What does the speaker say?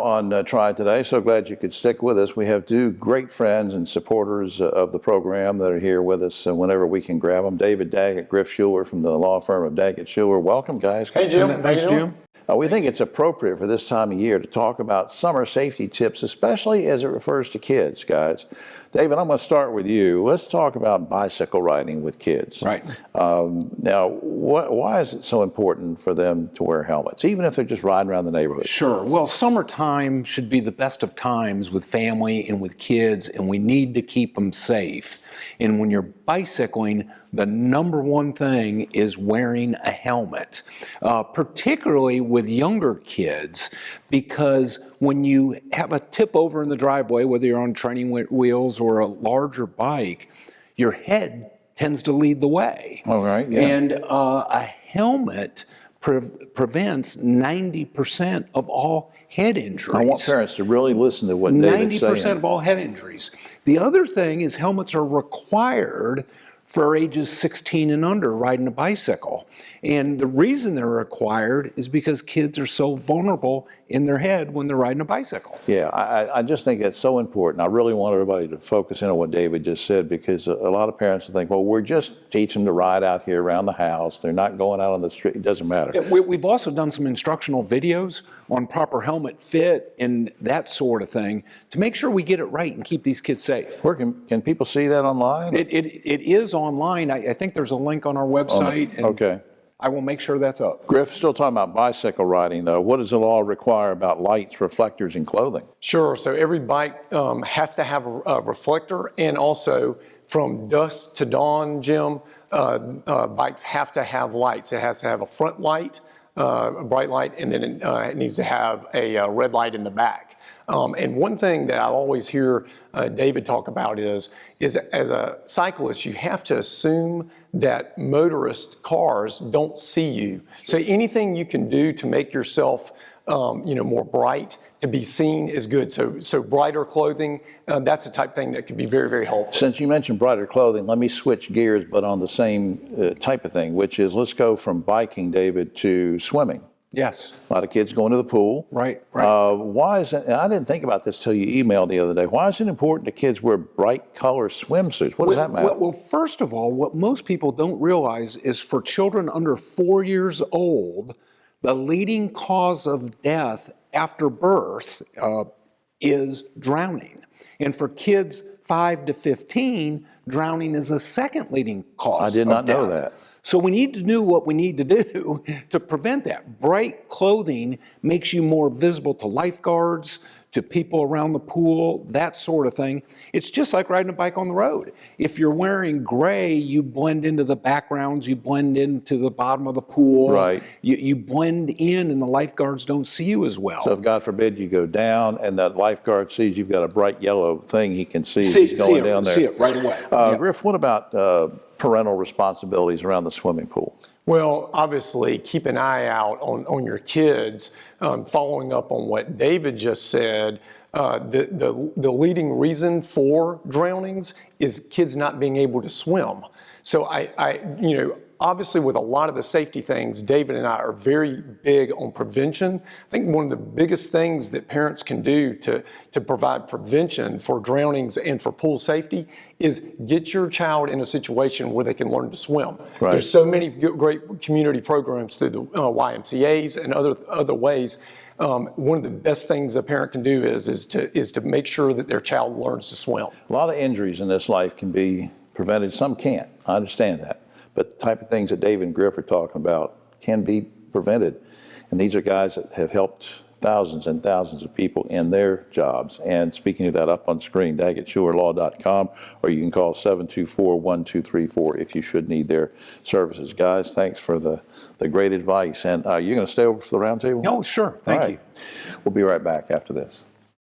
on Triad today. So glad you could stick with us. We have two great friends and supporters of the program that are here with us whenever we can grab them. David Daggett, Griff Shuler from the law firm of Daggett Shuler. Welcome, guys. Hey, Jim. Thanks, Jim. We think it's appropriate for this time of year to talk about summer safety tips, especially as it refers to kids, guys. David, I'm going to start with you. Let's talk about bicycle riding with kids. Right. Now, why is it so important for them to wear helmets, even if they're just riding around the neighborhood? Sure. Well, summertime should be the best of times with family and with kids, and we need to keep them safe. And when you're bicycling, the number one thing is wearing a helmet, particularly with younger kids, because when you have a tip over in the driveway, whether you're on training wheels or a larger bike, your head tends to lead the way. All right, yeah. And a helmet prevents 90% of all head injuries. I want parents to really listen to what David's saying. 90% of all head injuries. The other thing is helmets are required for ages 16 and under riding a bicycle. And the reason they're required is because kids are so vulnerable in their head when they're riding a bicycle. Yeah, I just think that's so important. I really want everybody to focus in on what David just said, because a lot of parents think, well, we're just teaching them to ride out here around the house. They're not going out on the street. It doesn't matter. We've also done some instructional videos on proper helmet fit and that sort of thing to make sure we get it right and keep these kids safe. Where can people see that online? It is online. I think there's a link on our website. And okay. I will make sure that's up. Griff, still talking about bicycle riding, though. What does the law require about lights, reflectors, and clothing? Sure. So every bike has to have a reflector, and also from dusk to dawn, Jim, bikes have to have lights. It has to have a front light, a bright light, and then it needs to have a red light in the back. And one thing that I always hear David talk about is as a cyclist, you have to assume that motorist cars don't see you. So anything you can do to make yourself more bright, to be seen, is good. So brighter clothing, that's the type of thing that could be very, very helpful. Since you mentioned brighter clothing, let me switch gears, but on the same type of thing, which is, let's go from biking, David, to swimming. Yes. A lot of kids going to the pool. Right. Why is it, and I didn't think about this till you emailed the other day, why is it important that kids wear bright color swimsuits? What does that matter? Well, first of all, what most people don't realize is for children under 4 years old, the leading cause of death after birth is drowning. And for kids 5 to 15, drowning is the second leading cause of death. I did not know that. So we need to do what we need to do to prevent that. Bright clothing makes you more visible to lifeguards, to people around the pool, that sort of thing. It's just like riding a bike on the road. If you're wearing gray, you blend into the backgrounds, you blend into the bottom of the pool. Right. You blend in and the lifeguards don't see you as well. So if God forbid you go down and that lifeguard sees you've got a bright yellow thing, he can see he's going down there. See it right away. Griff, what about parental responsibilities around the swimming pool? Well, obviously, keep an eye out on your kids. Following up on what David just said, the leading reason for drownings is kids not being able to swim. So obviously with a lot of the safety things, David and I are very big on prevention. I think one of the biggest things that parents can do to provide prevention for drownings and for pool safety is get your child in a situation where they can learn to swim. Right. There's so many great community programs through the YMCAs and other ways. One of the best things a parent can do is to make sure that their child learns to swim. A lot of injuries in this life can be prevented. Some can't. I understand that. But the type of things that David and Griff are talking about can be prevented. And these are guys that have helped thousands and thousands of people in their jobs. And speaking of that, up on screen, DaggettShulerLaw.com, or you can call 724-1234 if you should need their services. Guys, thanks for the great advice. And you're going to stay over for the roundtable? No, sure. Thank you. We'll be right back after this.